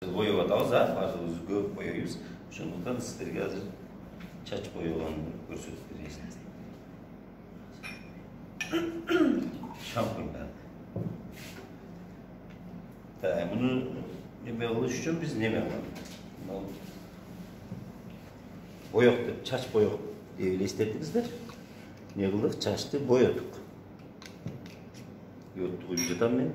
Boyup atабыз, бардыгыбыз көп боёйбуз. Ошондуктан сиздерге азыр чач боёгонду көрсөтүп бересиз. Шампуньдар. Муну неме кылыш үчүн биз неме кылдык? Боёк деп, чач боёк деп элестеттиңиздер. Не кылдык? Чачты боёдук. Йоттук үйүп жатам мен.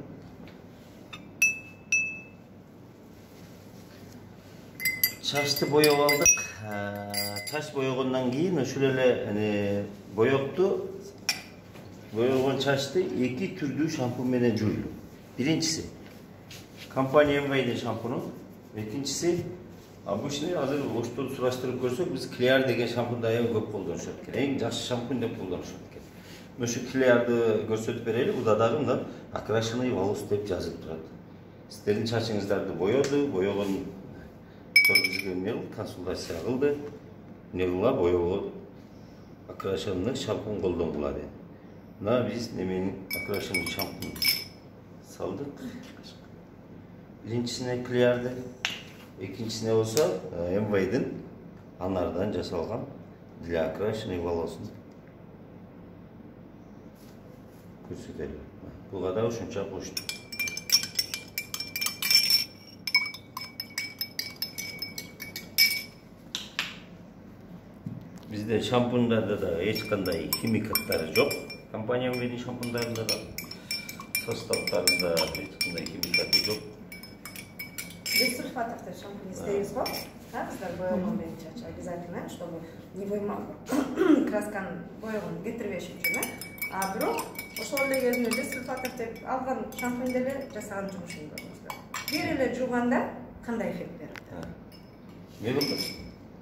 Çaştı boyok aldık. Çaş boyoğundan keyin ошол эле boyoktu. Boyoğun çaştı iki türlü şampun менен жууйду. Birincisi компания MV'nin şampunu. Экинчиси обычный азыр оштон сураштырып көрсөк биз Clear деген шампунду аябай көп колдонушат экен. Эң жакшы шампунь деп колдонушат экен. Ошо Clear'ды көрсөтүп берели. Буда дагы мындан окрашенный волос деп жазып турат. Сиздердин чачыңыздарды боёду, боёгон бизге эмне кылды, консультация кылды. Эмне кылгыла боёго окрашенный шампунь колдонгула dedi. Мына биз неменин окрашенный шампунь салдык. Биринчисине Clear'ды, экинчисине болсо MV'дин анардан жасалган для окрашенный волосын көрсөтөлү. Буга да ушунча кошту. Bizde şampunlarda da hiç kандай химикаттары жоқ. Компания MV'nin şampunlarında da составтарында hiç kандай химикаты жоқ. Бессульфатовый шампунь istейбиз го? Bizler boyama боюнча обязательно, чтобы не красканы боёгон кетирбеши үчүн. А бирок ошол эле кезинде бессульфатов деп алган шампунь деле жасаган жумушун көрүңүздөр. Бир эле жууганда кандай эффект берет? Не кылдык?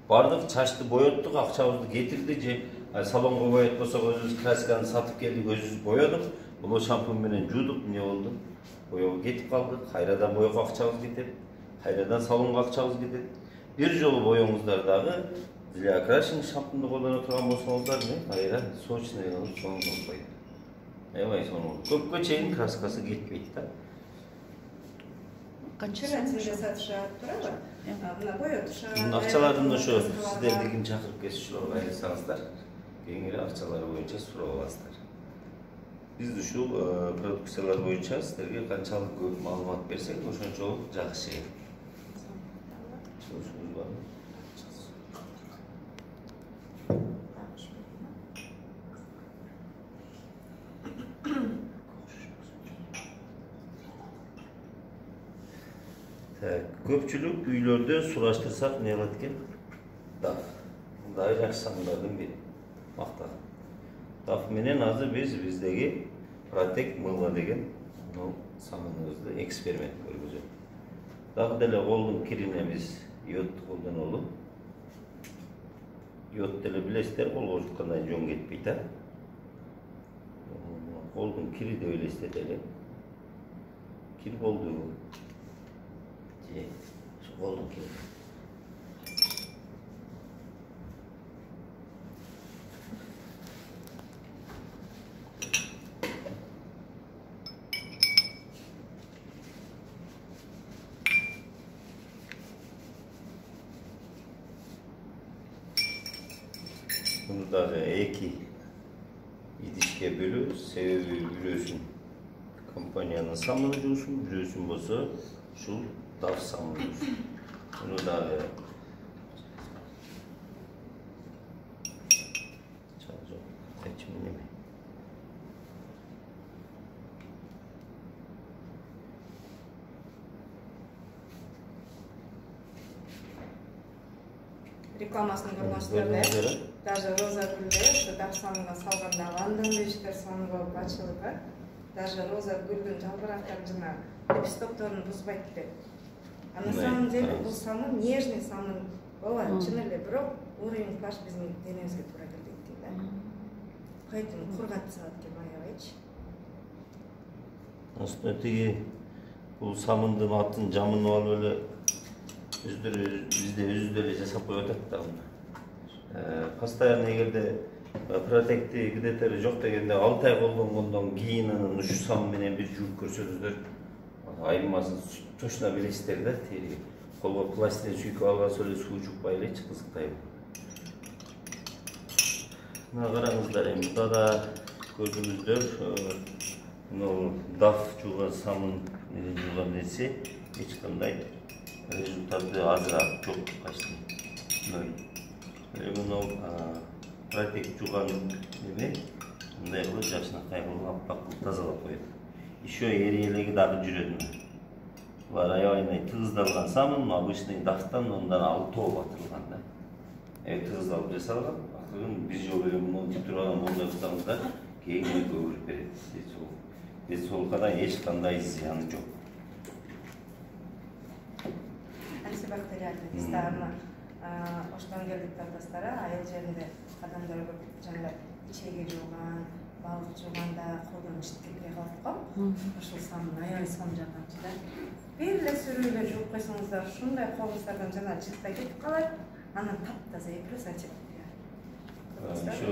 Бардык чачты боёттук, акчабызды кетирди же салонго боёт болсок өзүбүз красканы сатып келдик, өзүбүз боёдук. Бул шампунь менен жуудук, эмне болду? Боёго кетип калды, кайрадан боёго акчабыз кетет, кайрадан салонго акчабыз кетет. Бир жолу боёңуздар дагы для окрашенный шампуньду колдоно турган болсоңуздар, кайра сочный кылып сону болбойт. Аябай сону көпкө чейин краскасы кетпейт да. Канча сатышат турабы? Акчаларын ошо сиздерди ким чакырып келишип айрсаңыздар, кийинки акчалар боюнча сурап аласыздар. Биз ушул продукциялар боюнча сиздерге канчалык көп маалымат берсек, ошончолук жакшы. Көпчүлүк үйлөрдө сураштырсак не кылат экен? Даф. Мындай жакшы самындардын бири. Мактаган. Даф менен азыр биздеги Protect мылы деген самыныбызды эксперимент көргүзөт. Дагы деле колдун кирине биз йод колдонолу. Йод деле билесиздер, колго жуккандай жөн кетпейт, а? Колдун кири деп элестетели. Кир болду. Oldu ki. Bunu da iki idişke bölü sebebi biliyorsun. Kampanyanın samlıcısın biliyorsun bolsa şu Daf samlıyoruz. Bunu da çalışıyor. Seçimini mi? Reklamasını görmüşsünüz. Даже роза gülde, daf samına salganda London beşikler sonu болып açıldı. Даже роза gülдün жалбырактарына лепестокторун бузбайт деп. А на самом деле бұл самын нежный самын бала, чын эле, бирок уровень pH биздин денебизге туура келбейт дейт да. Поэтому кургатып салат деп аябайчы. Aslında tigi бул самындын атын жамынып алып эле бизде өзү эле жасап коюп атат да. Постоянно эгерде Protect'ти где-то жок дегенде 6 ай колдонгондон кийин анан ушу сам менен бир жууп көрсөңүздөр айырмасын точно билесиздер да. Колго пластилин сүйкүп алган соң эле суу жукпай элечи кызыктайбы. Мына караңыздар, эми мында көрдүңүздөр, мына даф жууган самын менен жууган нерсе эч кандай результаты азыраак жок качты. Мына протек жууган эме мындай кылып жакшынакай кылып аппак кылып тазалап коет. Еще эриелеги дагы жүрөт. Булар аябай тыгыздалган самын, обычный дафтан ондан 6 батырылган да. Тыгыздалып жасалган. Бир жол эле муну тип турган мондай кылсаңыздар, кийин көбүрүп берет. Денсаулыкка эч кандай зыяны жок. Антибактериальный кыстарына оштон келдик тартастары айыл жеринде адамдар көп жана ичеги жууган, балык жууганда колдон иштетпей калат го. Ошол самын аябай сонун жардамчы да. Бир эле сүрүлө жууп койсоңуздар, ушундай колуңуздардан жана жырттай кетип калат, анан таптаза эпилип ачып. Еще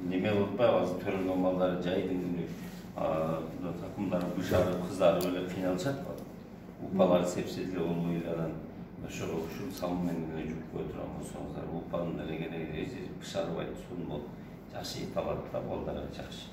неме болуппайбы, азыр төрөлгөн балдар жайдын күнү такымдары бышары кыздары эле кыйналышат го. Упалар сепсе деле болбой анан ошого ушул самын менен эле жууп кое турган болсоңуздар, упанын эле керек бышарыбайт, сонун болуп жакшы ит алат да, балдар жакшы.